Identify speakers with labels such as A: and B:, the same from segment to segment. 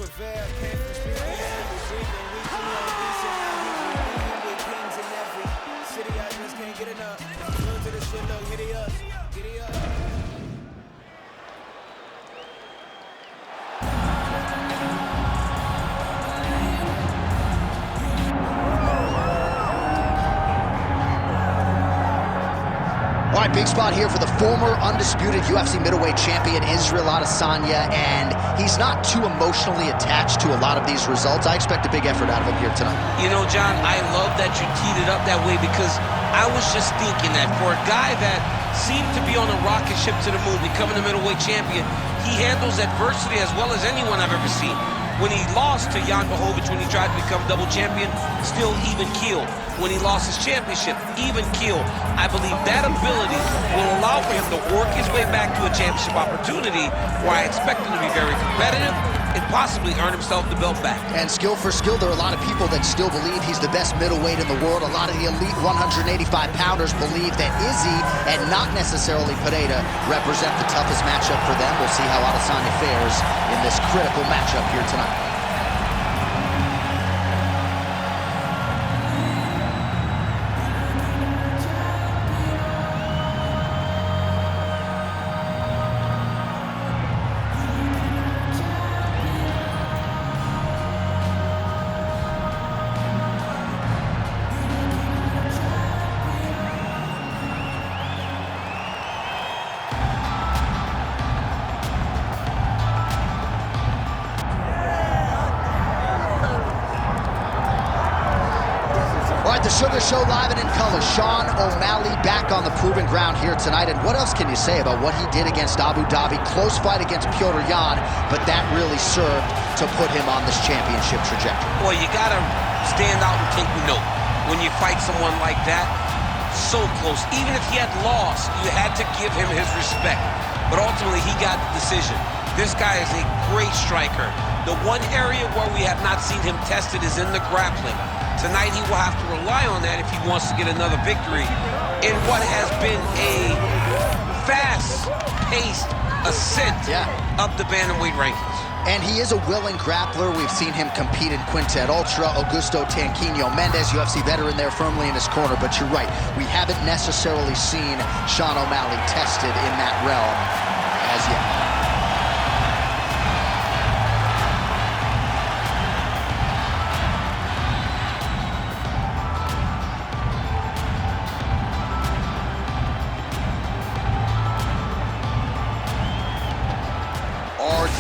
A: prevail. Came from street to street, and weekly on decent. Now we with kings in every city. I just can't get enough. Tune to the shit, look, giddy up, giddy up.
B: All right, big spot here for the former undisputed UFC middleweight champion, Israel Adesanya, and he's not too emotionally attached to a lot of these results. I expect a big effort out of him here tonight.
C: You know, John, I love that you teed it up that way because I was just thinking that for a guy that seemed to be on a rocket ship to the moon, becoming a middleweight champion, he handles adversity as well as anyone I've ever seen. When he lost to Jan Blachowicz, when he tried to become double champion, still even keel. When he lost his championship, even keel. I believe that ability will allow for him to work his way back to a championship opportunity where I expect him to be very competitive and possibly earn himself the belt back.
B: And skill for skill, there are a lot of people that still believe he's the best middleweight in the world. A lot of the elite 185-pounders believe that Izzy and not necessarily Pereira represent the toughest matchup for them. We'll see how Adesanya fares in this critical matchup here tonight. The Sugar Show live and in color. Sean O'Malley back on the proven ground here tonight. And what else can you say about what he did against Abu Dhabi? Close fight against Petr Yan, but that really served to put him on this championship trajectory.
C: Boy, you gotta stand out and take note when you fight someone like that. So close. Even if he had lost, you had to give him his respect. But ultimately, he got the decision. This guy is a great striker. The one area where we have not seen him tested is in the grappling. Tonight, he will have to rely on that if he wants to get another victory in what has been a fast-paced ascent up the bantamweight rankings.
B: And he is a willing grappler. We've seen him compete in Quintet Ultra. Augusto Tanquinho Mendes, UFC veteran there firmly in his corner. But you're right, we haven't necessarily seen Sean O'Malley tested in that realm as yet.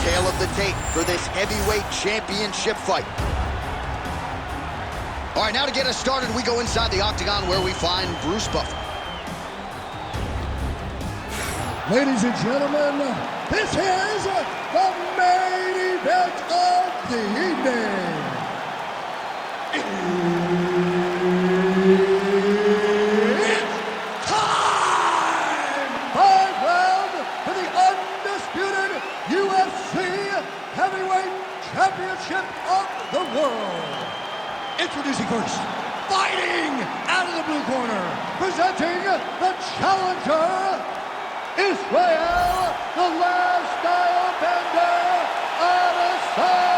B: Tale of the tape for this heavyweight championship fight. All right, now to get us started, we go inside the octagon where we find Bruce Buffer.
D: Ladies and gentlemen, this is the main event of the evening. It's time! 5 round for the undisputed UFC Heavyweight Championship of the world. Introducing first, fighting out of the blue corner, presenting the challenger, Israel, the lifestyle bender, Adesanya.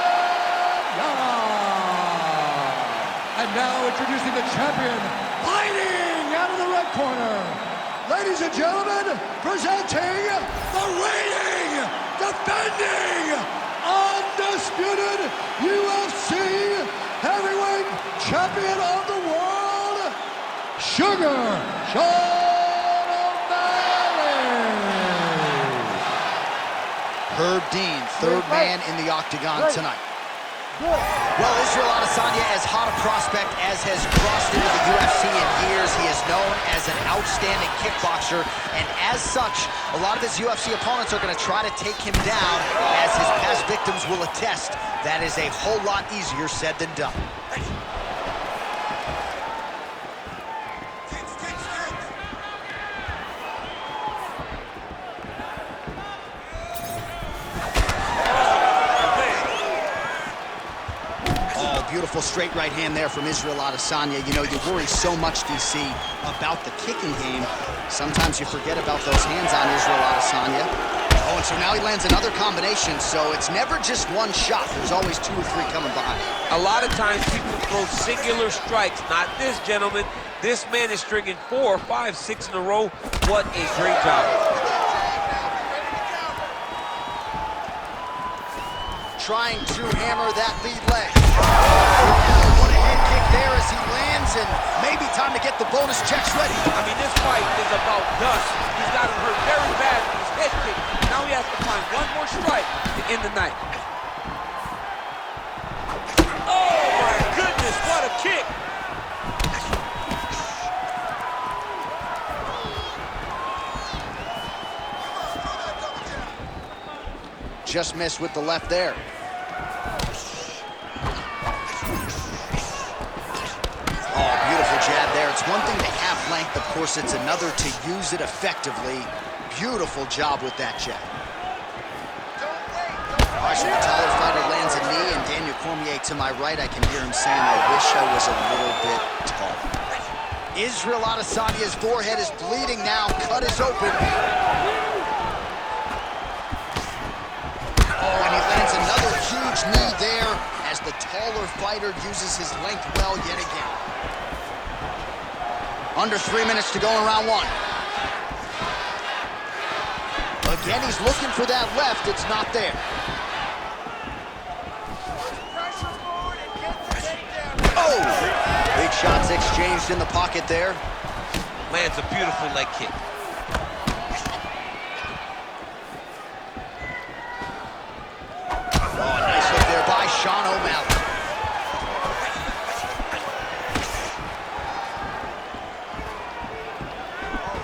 D: And now introducing the champion, fighting out of the red corner. Ladies and gentlemen, presenting the reigning, defending, undisputed UFC heavyweight champion of the world, Sugar Sean O'Malley.
B: Herb Dean, third man in the octagon tonight. Well, Israel Adesanya, as hot a prospect as has crossed into the UFC in years. He is known as an outstanding kickboxer, and as such, a lot of his UFC opponents are going to try to take him down. As his past victims will attest, that is a whole lot easier said than done. Beautiful straight right hand there from Israel Adesanya. You know, you worry so much, DC, about the kicking game. Sometimes you forget about those hands on Israel Adesanya. Oh, and so now he lands another combination, so it's never just one shot. There's always 2 or 3 coming behind.
C: A lot of times people throw singular strikes. Not this, gentlemen. This man is stringing 4, 5, 6 in a row. What a great job.
B: Trying to hammer that lead leg. What a head kick there as he lands, and maybe time to get the bonus checks ready.
C: I mean, this fight is about dust. He's got him hurt very bad with his head kick. Now he has to find one more strike to end the night. Oh, my goodness, what a kick.
B: Just missed with the left there. Oh, beautiful jab there. It's one thing to have length, of course, it's another to use it effectively. Beautiful job with that jab. All right, so the taller fighter lands a knee, and Daniel Cormier to my right, I can hear him saying, I wish I was a little bit taller. Israel Adesanya's forehead is bleeding now. Cut is open. Oh, and he lands another huge knee there as the taller fighter uses his length well yet again. Under 3 minutes to go in round 1. Again, he's looking for that left. It's not there. Oh! Big shots exchanged in the pocket there.
C: Lands a beautiful leg kick.
B: Oh, nice hook there by Sean O'Malley.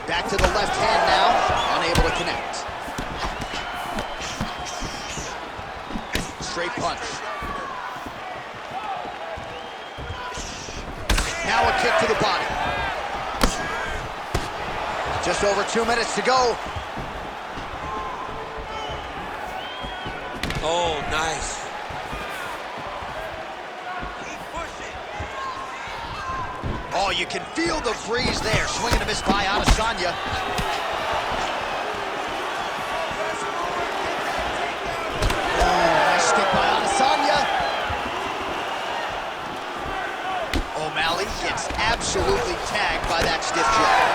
B: Back to the left hand now, unable to connect. Straight punch. Now a kick to the body. Just over 2 minutes to go.
C: Oh, nice.
B: Oh, you can feel the breeze there. Swing and a miss by Adesanya. Oh, nice stick by Adesanya. O'Malley gets absolutely tagged by that stiff jab.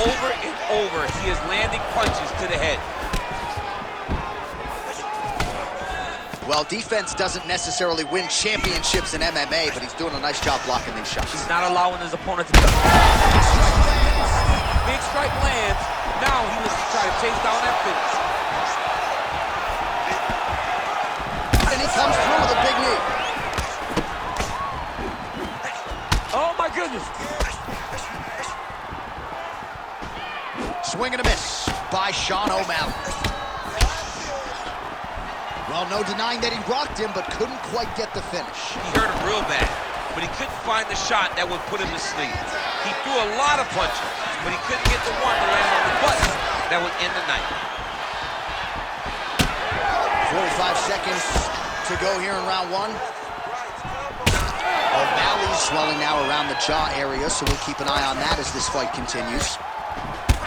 C: Over and over, he is landing punches to the head.
B: Well, defense doesn't necessarily win championships in MMA, but he's doing a nice job blocking these shots.
C: He's not allowing his opponent to go. Big strike lands. Big strike lands. Now he looks to try to chase down that finish.
B: And he comes through with a big knee.
C: Oh, my goodness.
B: Swing and a miss by Sean O'Malley. Well, no denying that he rocked him, but couldn't quite get the finish.
C: He hurt him real bad, but he couldn't find the shot that would put him to sleep. He threw a lot of punches, but he couldn't get the one to land on the button that would end the night.
B: 45 seconds to go here in round 1. O'Malley's swelling now around the jaw area, so we'll keep an eye on that as this fight continues.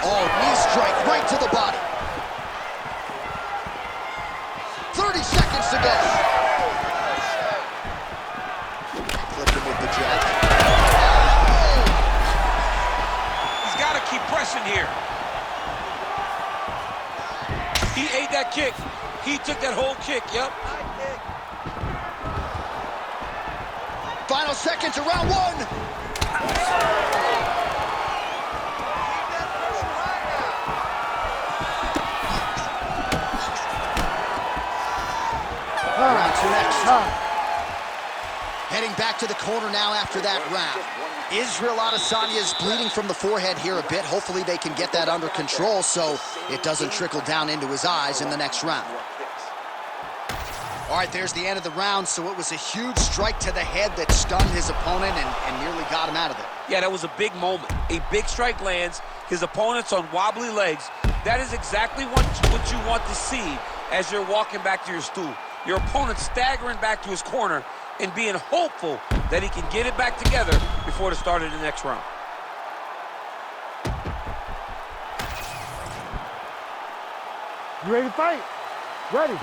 B: Oh, knee strike right to the body. 30 seconds to go. Clipped him with the jab.
C: He's got to keep pressing here. He ate that kick. He took that whole kick, yep.
B: Final seconds of round 1. Round 2 next. Heading back to the corner now after that round. Israel Adesanya is bleeding from the forehead here a bit. Hopefully they can get that under control so it doesn't trickle down into his eyes in the next round. All right, there's the end of the round. So it was a huge strike to the head that stunned his opponent and nearly got him out of there.
C: Yeah, that was a big moment. A big strike lands. His opponent's on wobbly legs. That is exactly what you want to see as you're walking back to your stool. Your opponent staggering back to his corner and being hopeful that he can get it back together before the start of the next round.
E: You ready to fight? Ready.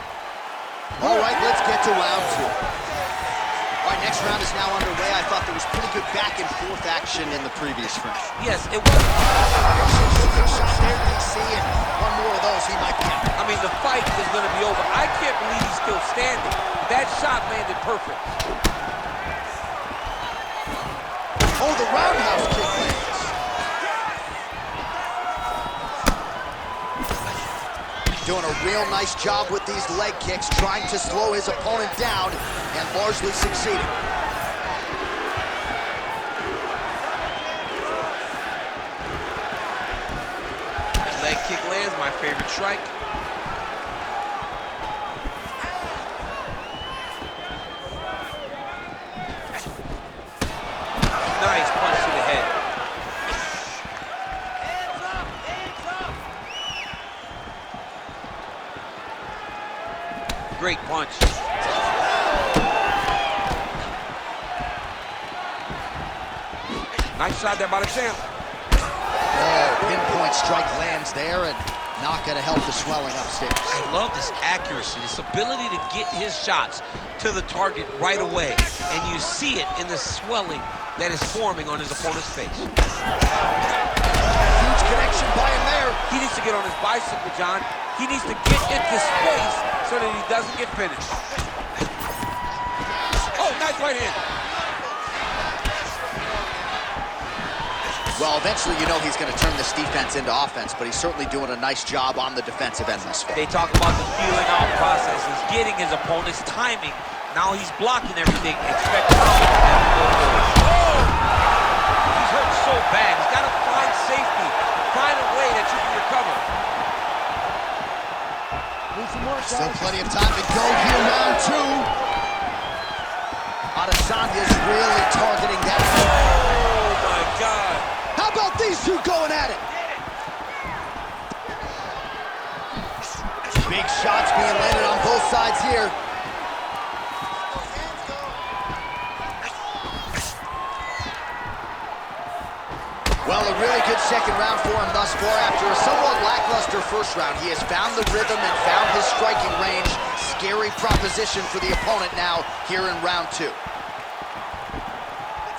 B: All right, let's get to round 2. All right, next round is now underway. I thought there was pretty good back and forth action in the previous round.
C: Yes, it was.
B: Good shot there, DC, and one more of those he might get.
C: I mean, the fight is going to be over. I can't believe he's still standing. That shot landed perfect.
B: Oh, the roundhouse kick lands. Doing a real nice job with these leg kicks, trying to slow his opponent down, and largely succeeding.
C: Leg kick lands, my favorite strike. Nice punch to the head. Great punch. Nice shot there by Adesanya.
B: Oh, pinpoint strike lands there, and not going to help the swelling upstairs.
C: I love this accuracy, this ability to get his shots to the target right away. And you see it in the swelling that is forming on his opponent's face.
B: Huge connection by him there.
C: He needs to get on his bicycle, John. He needs to get into space so that he doesn't get finished. Oh, nice right hand.
B: Well, eventually you know he's going to turn this defense into offense, but he's certainly doing a nice job on the defensive end thus far.
C: They talk about the feeling out process. He's getting his opponent's timing. Now he's blocking everything. Expect to oh! He's hurt so bad. He's got to find safety. Find a way that you can recover.
B: Still plenty of time to go here, round 2. Adesanya's really targeting that.
C: Oh, my God.
B: How about these two going at it? Big shots being landed on both sides here. Well, a really good second round for him thus far. After a somewhat lackluster first round, he has found the rhythm and found his striking range. Scary proposition for the opponent now here in round 2.
A: Let's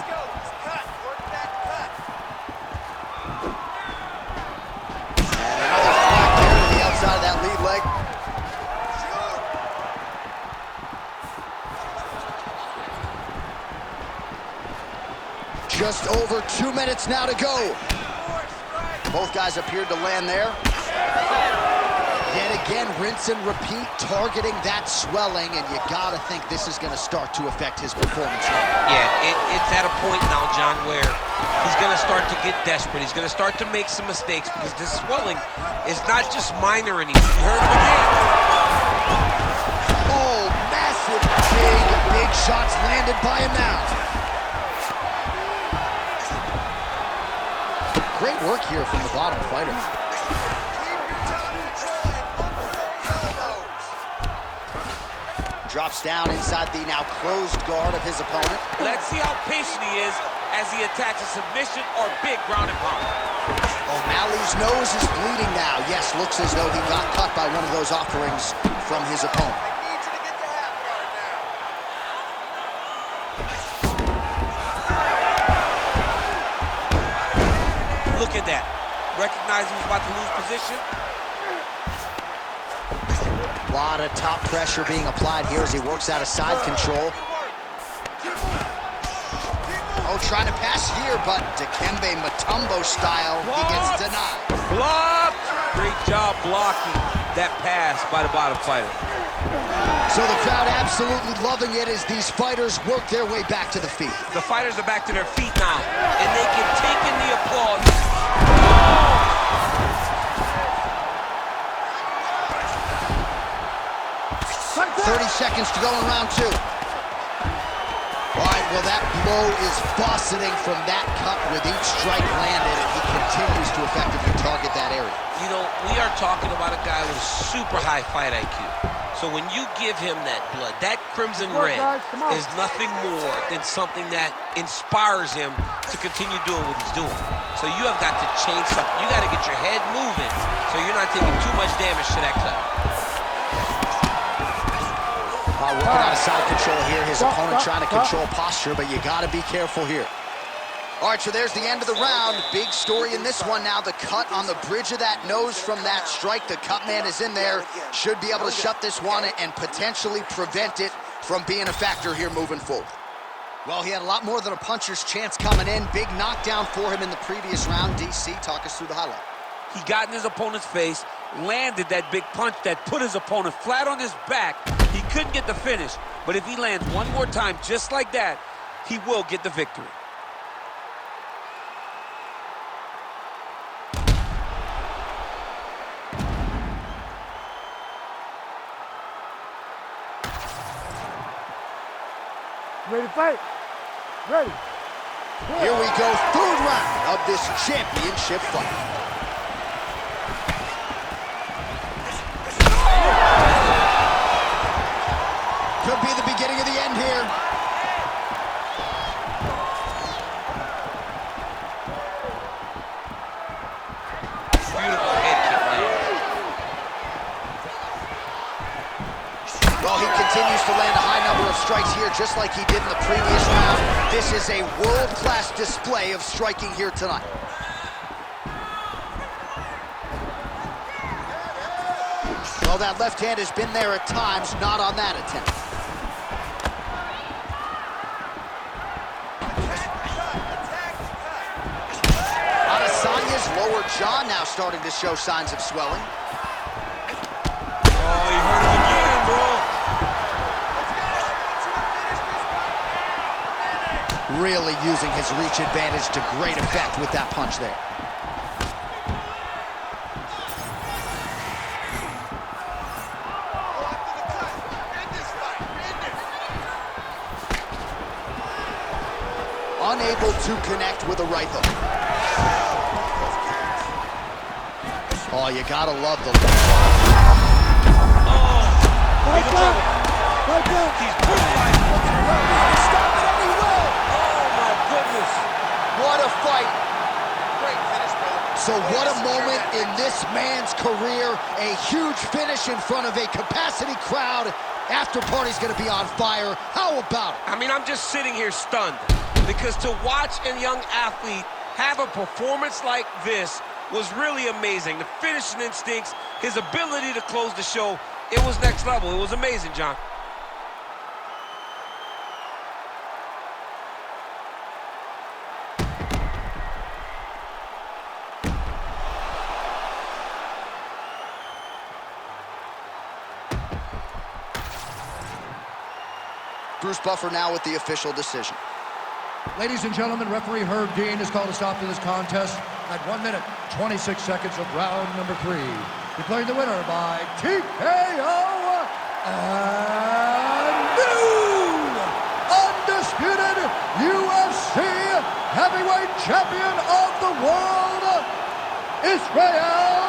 A: go. Let's cut. Work that cut.
B: And another flat there to the outside of that lead leg. Just over 2 minutes now to go. Both guys appeared to land there. Yet again, rinse and repeat, targeting that swelling, and you gotta think this is gonna start to affect his performance.
C: Yeah, it's at a point now, John, where he's gonna start to get desperate. He's gonna start to make some mistakes because this swelling is not just minor anymore. You heard him again.
B: Oh, massive, big shots landed by him now. Great work here from the bottom fighter. Drops down inside the now closed guard of his opponent.
C: Let's see how patient he is as he attacks a submission or big ground and pound.
B: O'Malley's nose is bleeding now. Yes, looks as though he got cut by one of those offerings from his opponent.
A: I need you to get the half guard now.
C: Look at that. Recognize he was about to lose position.
B: A lot of top pressure being applied here as he works out of side control. Oh, trying to pass here, but Dikembe Mutombo style, he gets denied.
C: Blocked! Great job blocking that pass by the bottom fighter.
B: So the crowd absolutely loving it as these fighters work their way back to the feet.
C: The fighters are back to their feet now, and they can take in the applause.
B: 30 seconds to go in round 2. All right, well, that blow is buffeting from that cut with each strike landed, and he continues to effectively target that area.
C: You know, we are talking about a guy with a super high fight IQ. So when you give him that blood, that crimson red is nothing more than something that inspires him to continue doing what he's doing. So you have got to change something. You got to get your head moving so you're not taking too much damage to that cut.
B: Working out of side control here. His opponent trying to control posture, but you got to be careful here. All right, so there's the end of the round. Big story in this one now. The cut on the bridge of that nose from that strike. The cut man is in there. Should be able to shut this one and potentially prevent it from being a factor here moving forward. Well, he had a lot more than a puncher's chance coming in. Big knockdown for him in the previous round. DC, talk us through the highlight.
C: He got in his opponent's face, landed that big punch that put his opponent flat on his back. He couldn't get the finish, but if he lands one more time just like that, he will get the victory.
E: Ready to fight? Ready.
B: Here we go, third round of this championship fight. Could be the beginning of the end here.
C: Beautiful head kick lands.
B: Well, he continues to land a high number of strikes here, just like he did in the previous round. This is a world-class display of striking here tonight. Well, that left hand has been there at times, not on that attempt. Adesanya's lower jaw now starting to show signs of swelling.
C: Oh, he hurt him again, bro.
B: Really using his reach advantage to great effect with that punch there. Unable to connect with a right hook. Oh, you gotta love the...
C: He's brutalized.
B: Stop it and he will!
C: Oh, my goodness.
B: What a fight.
A: Great finish, brother.
B: So what a moment in this man's career. A huge finish in front of a capacity crowd. After party's gonna be on fire. How about it?
C: I mean, I'm just sitting here stunned because to watch a young athlete have a performance like this was really amazing. The finishing instincts, his ability to close the show, it was next level. It was amazing, John.
B: Bruce Buffer now with the official decision.
D: Ladies and gentlemen, referee Herb Dean has called a stop to this contest at 1 minute, 26 seconds of round number 3. Declaring the winner by TKO and new undisputed UFC heavyweight champion of the world, Israel